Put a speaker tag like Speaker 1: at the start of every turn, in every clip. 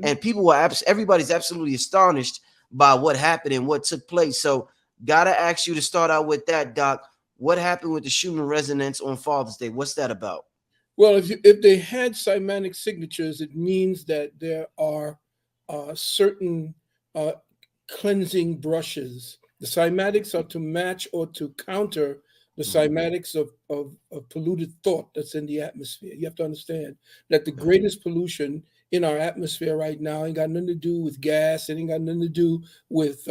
Speaker 1: and people were everybody's absolutely astonished by what happened and what took place. So, gotta ask you to start out with that, Doc. What happened with the Schumann resonance on Father's Day? What's that about?
Speaker 2: Well, if they had cymatic signatures, it means that there are certain uh, cleansing brushes. The cymatics are to match or to counter the
Speaker 1: Mhm.
Speaker 2: cymatics of polluted thought that's in the atmosphere. You have to understand that the
Speaker 1: Okay.
Speaker 2: greatest pollution in our atmosphere right now ain't got nothing to do with gas, it ain't got nothing to do with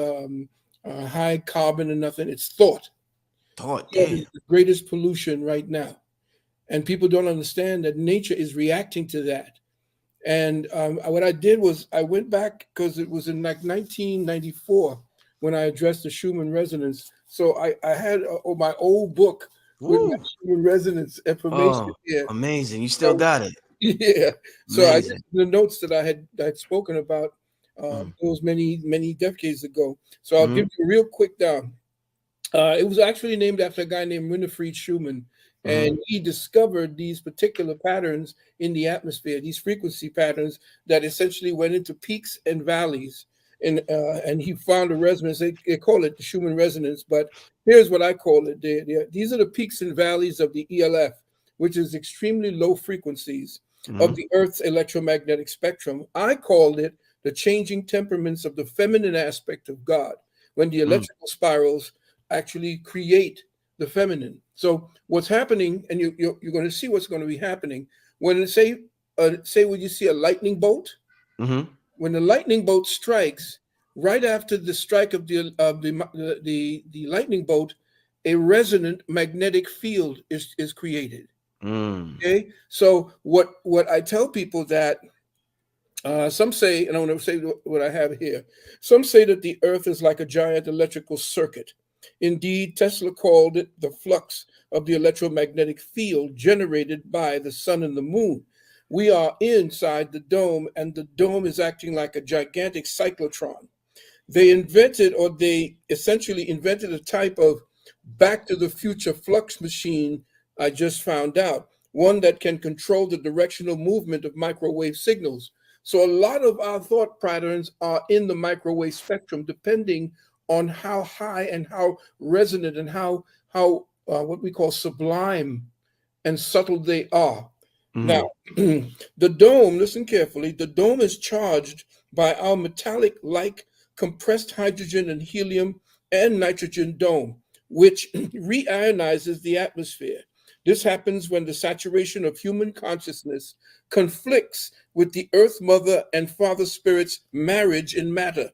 Speaker 2: high carbon or nothing. It's thought.
Speaker 1: Thought,
Speaker 2: Thought
Speaker 1: damn.
Speaker 2: is the greatest pollution right now. And people don't understand that nature is reacting to that. And what I did was I went back because it was in like 1994 when I addressed the Schumann resonance. So I had my old book with my
Speaker 1: Woo.
Speaker 2: Schumann resonance information
Speaker 1: Oh,
Speaker 2: here.
Speaker 1: amazing. You still
Speaker 2: So,
Speaker 1: got it.
Speaker 2: yeah. So I did
Speaker 1: Amazing.
Speaker 2: the notes that I had spoken about
Speaker 1: Mm.
Speaker 2: those many decades ago. So I'll give
Speaker 1: Mhm.
Speaker 2: you a real quick down. It was actually named after a guy named Winifred Schumann,
Speaker 1: Mhm.
Speaker 2: and he discovered these particular patterns in the atmosphere, these frequency patterns that essentially went into peaks and valleys. And he found a resonance. They call it the Schumann resonance, but here's what I call it. These are the peaks and valleys of the ELF, which is extremely low frequencies of
Speaker 1: Mhm.
Speaker 2: the Earth's electromagnetic spectrum. I called it the changing temperaments of the feminine aspect of God, when the
Speaker 1: Mm.
Speaker 2: electrical spirals actually create the feminine. So what's happening, and you're going to see what's going to be happening when say when you see a lightning bolt,
Speaker 1: Mhm.
Speaker 2: when the lightning bolt strikes, right after the strike of the lightning bolt, a resonant magnetic field is created.
Speaker 1: Mm.
Speaker 2: Okay, so what I tell people that some say, and I want to say what I have here. Some say that the Earth is like a giant electrical circuit. Indeed, Tesla called it the flux of the electromagnetic field generated by the sun and the moon. We are inside the dome, and the dome is acting like a gigantic cyclotron. They essentially invented a type of back to the future flux machine. I just found out one that can control the directional movement of microwave signals. So a lot of our thought patterns are in the microwave spectrum, depending on how high and how resonant and how what we call sublime and subtle they are. Now,
Speaker 1: Mhm.
Speaker 2: the dome, listen carefully, the dome is charged by our metallic like compressed hydrogen and helium and nitrogen dome, which reionizes the atmosphere. This happens when the saturation of human consciousness conflicts with the Earth Mother and Father Spirit's marriage in matter.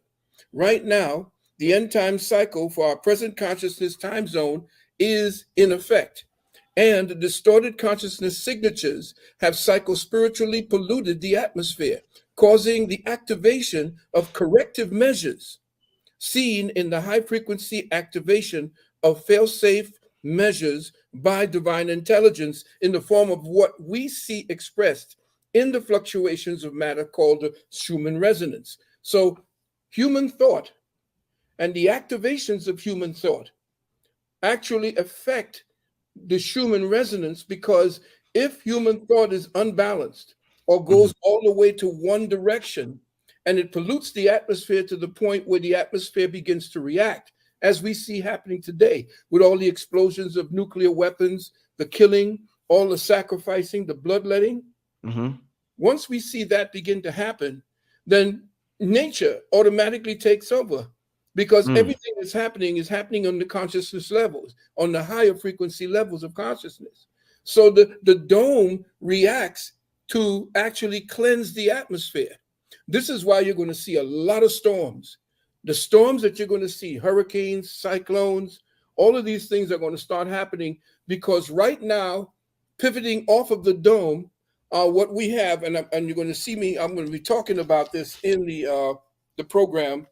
Speaker 2: Right now, the end time cycle for our present consciousness time zone is in effect, and the distorted consciousness signatures have psychospiritually polluted the atmosphere, causing the activation of corrective measures seen in the high frequency activation of fail-safe measures by divine intelligence in the form of what we see expressed in the fluctuations of matter called the Schumann resonance. So human thought and the activations of human thought actually affect the Schumann resonance, because if human thought is unbalanced or
Speaker 1: Mhm.
Speaker 2: goes all the way to one direction, and it pollutes the atmosphere to the point where the atmosphere begins to react, as we see happening today with all the explosions of nuclear weapons, the killing, all the sacrificing, the bloodletting.
Speaker 1: Mhm.
Speaker 2: Once we see that begin to happen, then nature automatically takes over, because
Speaker 1: Mm.
Speaker 2: everything that's happening is happening on the consciousness levels, on the higher frequency levels of consciousness. So the dome reacts to actually cleanse the atmosphere. This is why you're going to see a lot of storms. The storms that you're going to see, hurricanes, cyclones, all of these things are going to start happening because right now, pivoting off of the dome, what we have, and you're going to see me. I'm going to be talking about this in the program.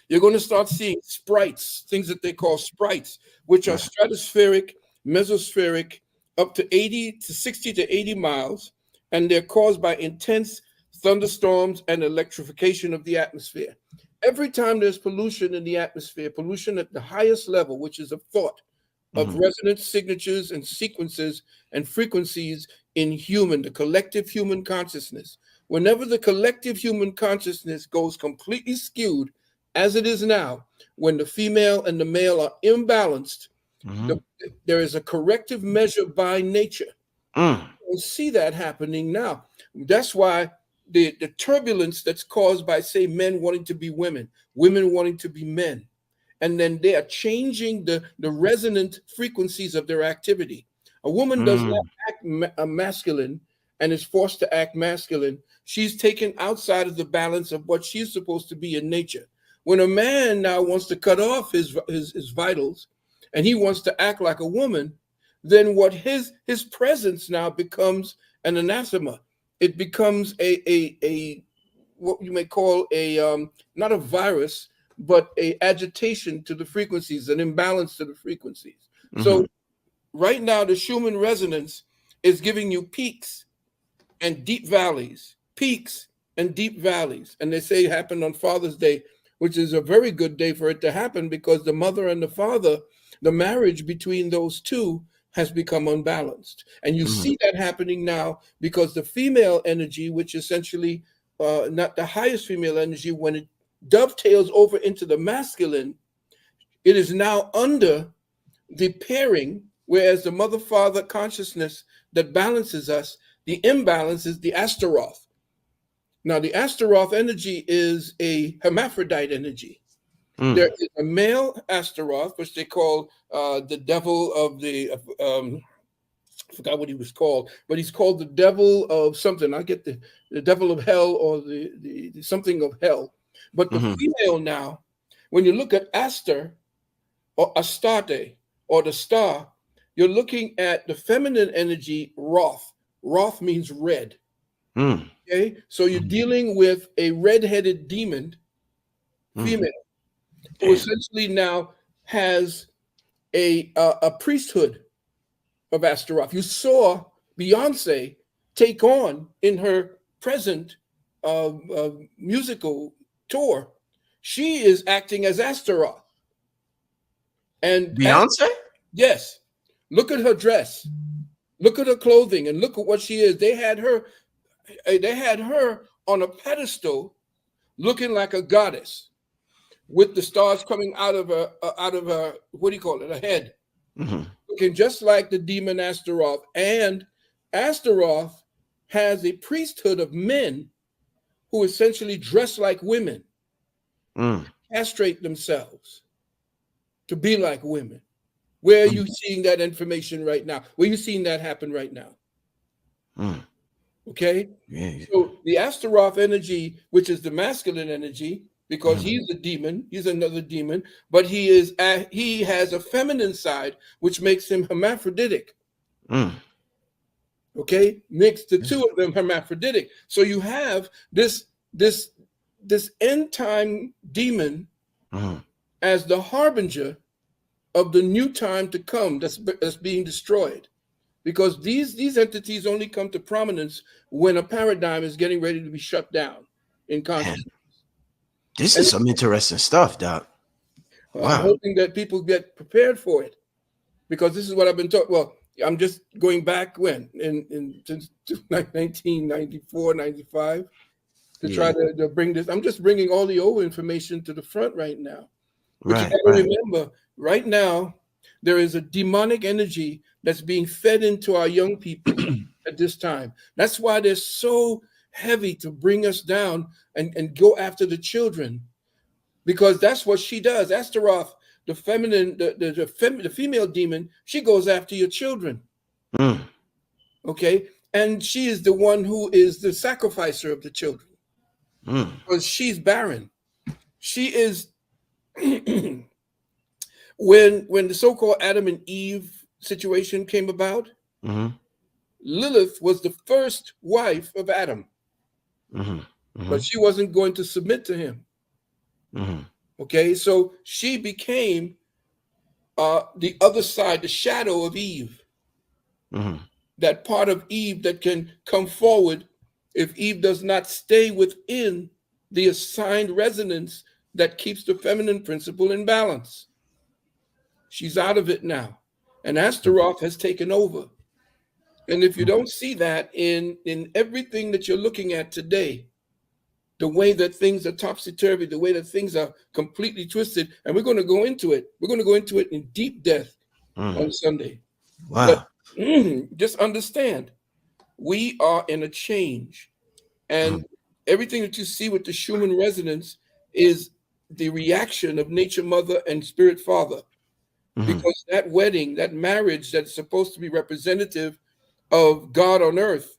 Speaker 2: You're going to start seeing sprites, things that they call sprites, which are
Speaker 1: Right.
Speaker 2: stratospheric, mesospheric, up to 80 to 60 to 80 miles, and they're caused by intense thunderstorms and electrification of the atmosphere. Every time there's pollution in the atmosphere, pollution at the highest level, which is a thought, of
Speaker 1: Mhm.
Speaker 2: resonance signatures and sequences and frequencies in human, the collective human consciousness. whenever the collective human consciousness goes completely skewed, as it is now, when the female and the male are imbalanced, there is a corrective measure by nature. We'll see that happening now. That's why the turbulence that's caused by, say, men wanting to be women, women wanting to be men, and then they are changing the resonant frequencies of their activity. A woman does not act masculine and is forced to act masculine. She's taken outside of the balance of what she's supposed to be in nature. When a man now wants to cut off his vitals and he wants to act like a woman, then what his presence now becomes an anathema. It becomes a what you may call a not a virus, but a agitation to the frequencies, an imbalance to the frequencies. So right now, the Schumann resonance is giving you peaks and deep valleys, peaks and deep valleys. And they say it happened on Father's Day, which is a very good day for it to happen, because the mother and the father, the marriage between those two has become unbalanced. And you see that happening now because the female energy, which essentially not the highest female energy, when it dovetails over into the masculine, it is now under the pairing, whereas the mother-father consciousness that balances us, the imbalance is the Astaroth. Now, the Astaroth energy is a hermaphrodite energy. There is a male Astaroth, which they call the devil of the, I forgot what he was called, but he's called the devil of something. I get the devil of hell, or the something of hell. But the female now, when you look at Aster or Astarte or the star, you're looking at the feminine energy, Roth. Roth means red. Okay, so you're dealing with a red-headed demon, female, who essentially now has a priesthood of Astaroth. You saw Beyonce take on in her present musical tour. She is acting as Astaroth. And
Speaker 1: Beyonce?
Speaker 2: Yes. Look at her dress. Look at her clothing, and look at what she is. They had her on a pedestal, looking like a goddess, with the stars coming out of her, what do you call it, a head, looking just like the demon Astaroth. And Astaroth has a priesthood of men who essentially dress like women, castrate themselves to be like women. Where are you seeing that information right now? Where are you seeing that happen right now? Okay? So the Astaroth energy, which is the masculine energy, because he's a demon, he's another demon, but he has a feminine side, which makes him hermaphroditic. Okay? Makes the two of them hermaphroditic. So you have this end time demon as the harbinger of the new time to come that's being destroyed. Because these entities only come to prominence when a paradigm is getting ready to be shut down in consciousness.
Speaker 1: This is some interesting stuff, Doc. Wow.
Speaker 2: I'm hoping that people get prepared for it, because this is what I've been taught. Well, I'm just going back since 1994, 95 to try to bring this. I'm just bringing all the old information to the front right now. But you got to remember, right now, there is a demonic energy that's being fed into our young people at this time. That's why they're so heavy to bring us down and go after the children, because that's what she does. Astaroth, the feminine, the female demon, she goes after your children. Okay, and she is the one who is the sacrificer of the children, because she's barren. She is. When the so-called Adam and Eve situation came about, Lilith was the first wife of Adam, but she wasn't going to submit to him. Okay, so she became the other side, the shadow of Eve, that part of Eve that can come forward if Eve does not stay within the assigned resonance that keeps the feminine principle in balance. She's out of it now, and Astaroth has taken over. And if you don't see that in everything that you're looking at today, the way that things are topsy-turvy, the way that things are completely twisted, and we're going to go into it. We're going to go into it in deep depth on Sunday. But
Speaker 1: Wow.
Speaker 2: just understand, we are in a change. And everything that you see with the Schumann resonance is the reaction of Nature Mother and Spirit Father. Because that wedding, that marriage that's supposed to be representative of God on earth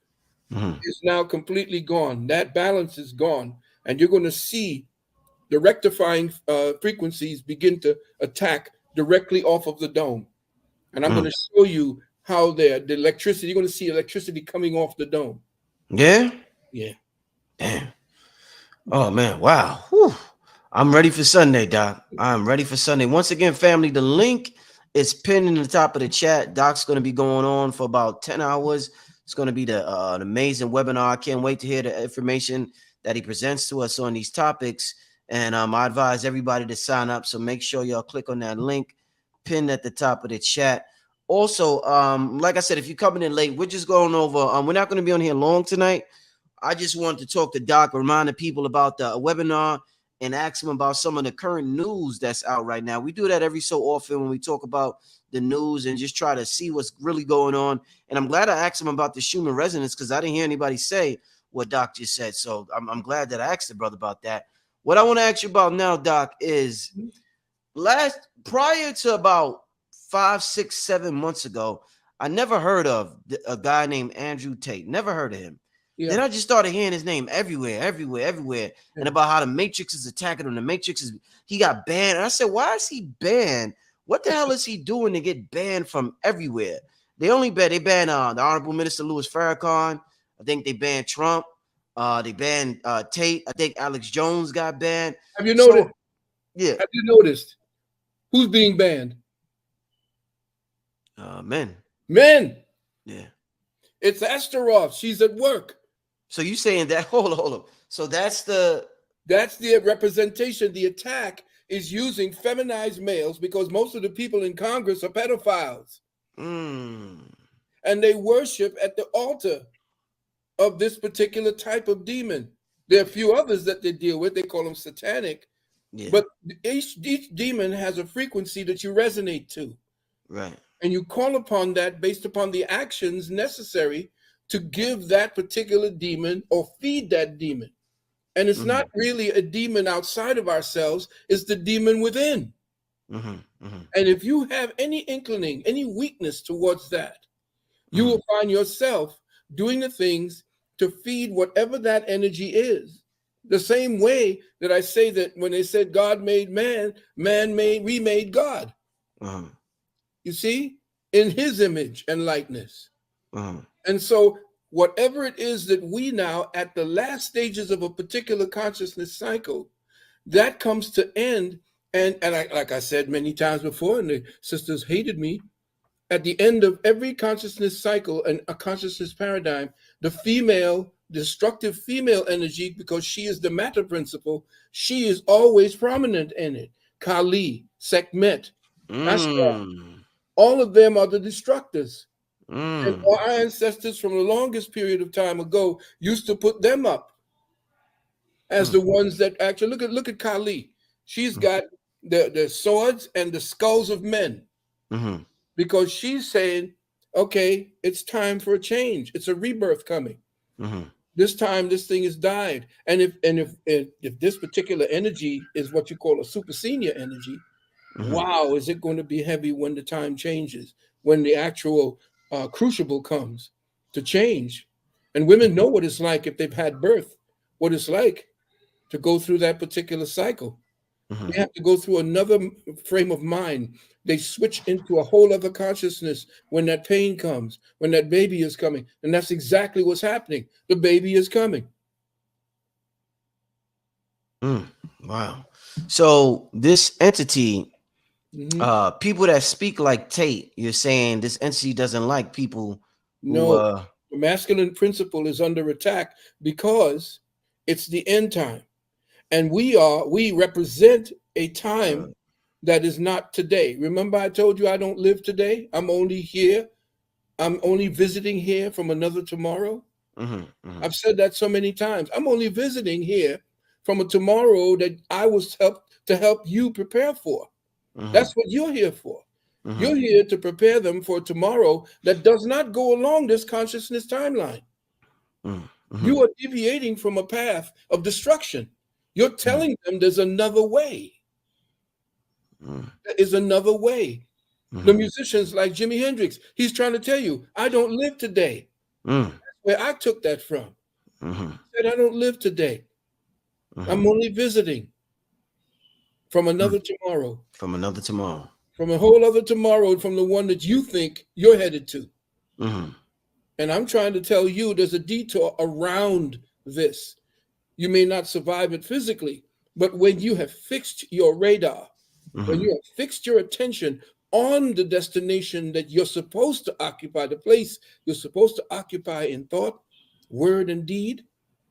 Speaker 2: is now completely gone. That balance is gone. And you're going to see the rectifying frequencies begin to attack directly off of the dome. And I'm going to show you how the electricity, you're going to see electricity coming off the dome.
Speaker 1: Yeah.
Speaker 2: Yeah.
Speaker 1: Damn. Oh man. Wow. Whew. I'm ready for Sunday, Doc. I'm ready for Sunday. Once again, family, the link is pinned in the top of the chat. Doc's going to be going on for about 10 hours. It's going to be an amazing webinar. I can't wait to hear the information that he presents to us on these topics. And I advise everybody to sign up. So make sure y'all click on that link pinned at the top of the chat. Also, like I said, if you're coming in late, we're just going over. We're not going to be on here long tonight. I just wanted to talk to Doc, remind the people about the webinar and ask him about some of the current news that's out right now. We do that every so often when we talk about the news and just try to see what's really going on. And I'm glad I asked him about the Schumann resonance because I didn't hear anybody say what Doc just said. So I'm glad that I asked the brother about that. What I want to ask you about now, Doc, is prior to about 5, 6, 7 months ago, I never heard of a guy named Andrew Tate. Never heard of him.
Speaker 2: Yeah.
Speaker 1: Then I just started hearing his name everywhere. And about how the Matrix is attacking him. The Matrix he got banned. And I said, why is he banned? What the hell is he doing to get banned from everywhere? They banned the Honorable Minister Louis Farrakhan. I think they banned Trump. They banned Tate. I think Alex Jones got banned.
Speaker 2: Have you noticed?
Speaker 1: Yeah.
Speaker 2: Have you noticed who's being banned?
Speaker 1: Men. Yeah.
Speaker 2: It's Astaroth. She's at work.
Speaker 1: So you saying that? Hold on. So that's the
Speaker 2: representation. The attack is using feminized males because most of the people in Congress are pedophiles. And they worship at the altar of this particular type of demon. There are a few others that they deal with. They call them satanic. Yeah. But each demon has a frequency that you resonate to.
Speaker 1: Right.
Speaker 2: And you call upon that based upon the actions necessary to give that particular demon or feed that demon. And it's not really a demon outside of ourselves, it's the demon within. And if you have any inkling, any weakness towards that, you will find yourself doing the things to feed whatever that energy is. The same way that I say that when they said God made man, we made God. You see, in his image and likeness. And so whatever it is that we now at the last stages of a particular consciousness cycle, that comes to end. And like I said many times before, and the sisters hated me, at the end of every consciousness cycle and a consciousness paradigm, the destructive female energy, because she is the matter principle, she is always prominent in it. Kali, Sekhmet, Ashtar, all of them are the destructors. And our ancestors from the longest period of time ago used to put them up as the ones that actually look at Kali. She's got the swords and the skulls of men. Because she's saying, okay, it's time for a change. It's a rebirth coming. This time, this thing has died. And if this particular energy is what you call a super senior energy, wow, is it going to be heavy when the time changes, when the actual crucible comes to change. And women know what it's like if they've had birth, what it's like to go through that particular cycle. They have to go through another frame of mind. They switch into a whole other consciousness when that pain comes, when that baby is coming. And that's exactly what's happening. The baby is coming.
Speaker 1: Wow. So this entity, people that speak like Tate, you're saying this entity doesn't like people who,
Speaker 2: no, the masculine principle is under attack because it's the end time. And we represent a time that is not today. Remember, I told you I don't live today. I'm only here I'm only visiting here from another tomorrow. I've said that so many times. I'm only visiting here from a tomorrow that I was to help you prepare for. That's what you're here for. You're here to prepare them for tomorrow that does not go along this consciousness timeline. You are deviating from a path of destruction. You're telling them there's another way. There is another way. The musicians like Jimi Hendrix, he's trying to tell you, I don't live today. That's where I took that from. He said, I don't live today. I'm only visiting from another tomorrow.
Speaker 1: From another tomorrow.
Speaker 2: From a whole other tomorrow, from the one that you think you're headed to. And I'm trying to tell you there's a detour around this. You may not survive it physically, but when you have fixed your radar, when you have fixed your attention on the destination that you're supposed to occupy, the place you're supposed to occupy in thought, word, and deed,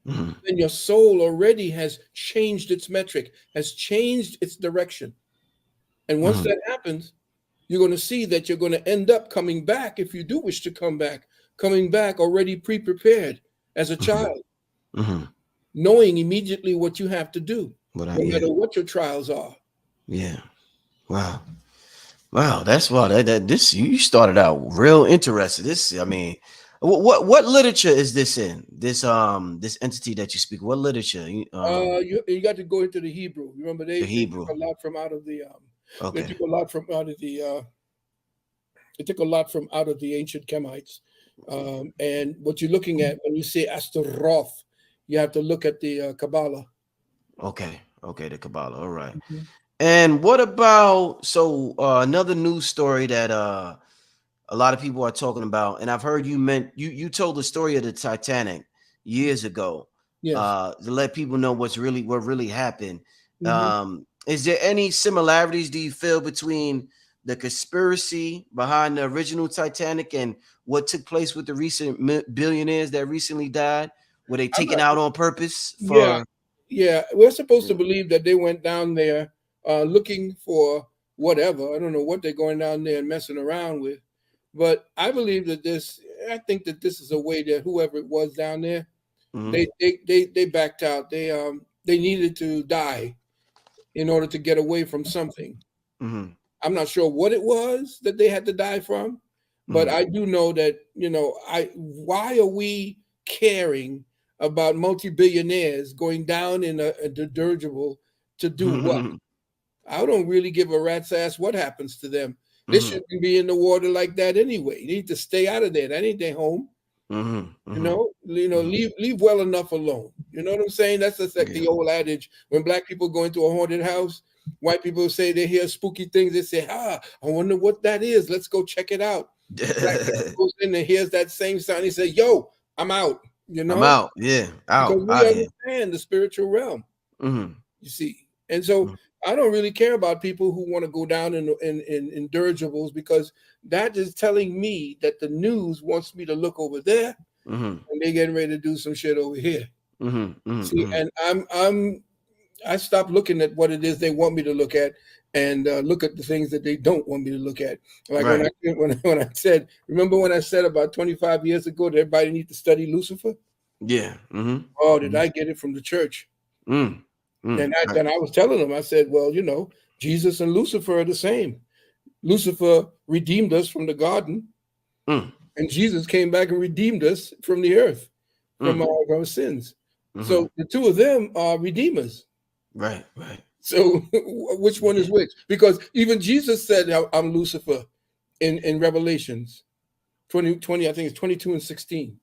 Speaker 2: then your soul already has changed its metric, has changed its direction. And once that happens, you're going to see that you're going to end up coming back, if you do wish to come back, coming back already pre-prepared as a child, knowing immediately what you have to do, no matter what your trials are.
Speaker 1: Yeah. Wow. Wow. That's why this you started out real interested. This, I mean, what literature is this in? This entity that you speak. What literature?
Speaker 2: You got to go into the Hebrew. Remember, they took a lot from out of the they took a lot from out of the they took a lot from out of the ancient Kemites. And what you're looking at when you say Astaroth, you have to look at the Kabbalah.
Speaker 1: Okay, the Kabbalah. All right. And what about another news story that a lot of people are talking about, and I've heard you told the story of the Titanic years ago.
Speaker 2: Yes.
Speaker 1: To let people know what really happened. Is there any similarities, do you feel, between the conspiracy behind the original Titanic and what took place with the recent billionaires that recently died? Were they taken out on purpose?
Speaker 2: Yeah. We're supposed to believe that they went down there looking for whatever. I don't know what they're going down there and messing around with, but I believe that I think that this is a way that whoever it was down there, they backed out. They needed to die in order to get away from something. I'm not sure what it was that they had to die from, but I do know that, why are we caring about multi-billionaires going down in a dirigible to do what? I don't really give a rat's ass what happens to them. They shouldn't be in the water like that anyway. They need to stay out of there. That ain't their home. Leave well enough alone. You know what I'm saying? That's just like the old adage. When black people go into a haunted house, white people say they hear spooky things. They say, I wonder what that is. Let's go check it out. Black people goes in and hears that same sound. He says, yo, I'm out. I'm
Speaker 1: out. Yeah. Out.
Speaker 2: Because we understand the spiritual realm. You see. And so I don't really care about people who want to go down in dirigibles, because that is telling me that the news wants me to look over there and they're getting ready to do some shit over here. See, and I stopped looking at what it is they want me to look at and look at the things that they don't want me to look at. Like when I said, remember when I said about 25 years ago that everybody needs to study Lucifer?
Speaker 1: Yeah.
Speaker 2: Oh, did I get it from the church? And I was telling them, I said, well, Jesus and Lucifer are the same. Lucifer redeemed us from the garden, and Jesus came back and redeemed us from the earth, from our sins. So the two of them are redeemers.
Speaker 1: Right.
Speaker 2: So which one is which? Because even Jesus said, I'm Lucifer in Revelations 20, I think it's 22 and 16.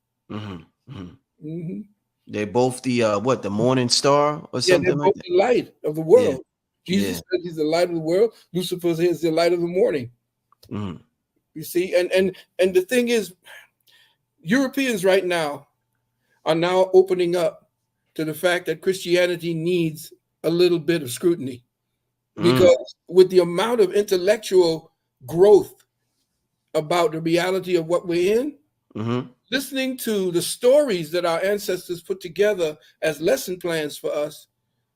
Speaker 1: They're both the morning star or something.
Speaker 2: They're both the light of the world. Jesus said he's the light of the world. Lucifer is the light of the morning. You see, and the thing is, Europeans right now are now opening up to the fact that Christianity needs a little bit of scrutiny, because with the amount of intellectual growth about the reality of what we're in, listening to the stories that our ancestors put together as lesson plans for us,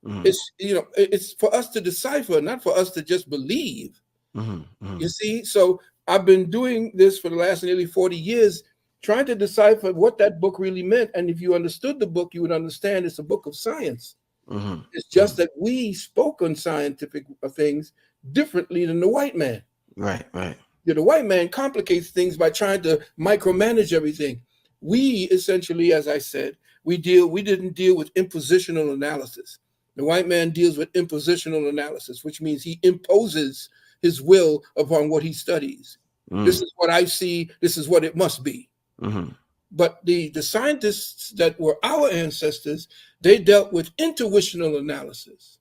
Speaker 2: it's for us to decipher, not for us to just believe. You see, so I've been doing this for the last nearly 40 years, trying to decipher what that book really meant. And if you understood the book, you would understand it's a book of science.
Speaker 1: Mm-hmm.
Speaker 2: It's just that we spoke on scientific things differently than the white man.
Speaker 1: Right, right.
Speaker 2: The white man complicates things by trying to micromanage everything. We essentially, as I said, we didn't deal with impositional analysis. The white man deals with impositional analysis, which means he imposes his will upon what he studies. This is what I see. This is what it must be.
Speaker 1: Mm-hmm.
Speaker 2: But the scientists that were our ancestors, they dealt with intuitional analysis.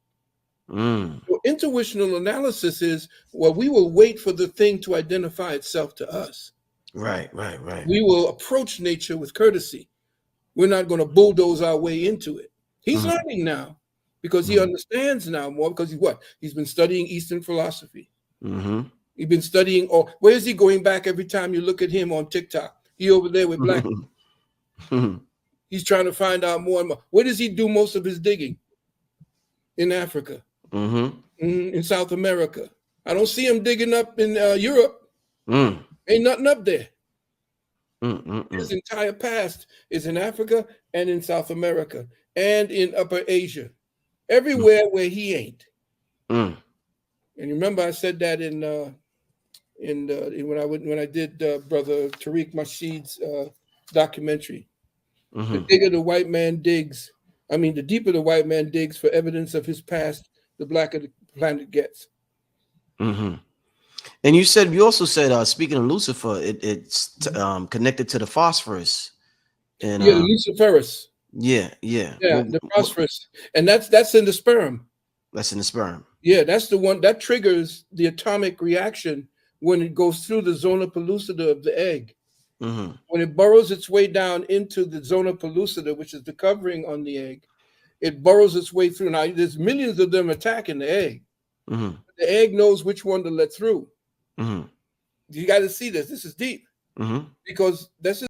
Speaker 2: So intuitional analysis is, well, we will wait for the thing to identify itself to us.
Speaker 1: Right, right, right.
Speaker 2: We will approach nature with courtesy. We're not going to bulldoze our way into it. He's learning now because he understands now more because he's been studying Eastern philosophy. He's been studying, or where's he going back every time you look at him on TikTok? He over there with black. He's trying to find out more and more. Where does he do most of his digging? In Africa, in South America. I don't see him digging up in Europe. Ain't nothing up there. His entire past is in Africa and in South America and in Upper Asia, everywhere where he ain't. And remember, I said that when I did Brother Tariq Nasheed's documentary. The digger the white man digs, the deeper the white man digs for evidence of his past, the blacker the planet gets.
Speaker 1: And you also said, speaking of Lucifer, it's connected to the phosphorus. And
Speaker 2: the luciferus.
Speaker 1: Yeah.
Speaker 2: The phosphorus, and that's in the sperm.
Speaker 1: That's in the sperm.
Speaker 2: Yeah, that's the one that triggers the atomic reaction when it goes through the zona pellucida of the egg. When it burrows its way down into the zona pellucida, which is the covering on the egg, it burrows its way through. Now, there's millions of them attacking the egg. The egg knows which one to let through. You got to see this. This is deep because this is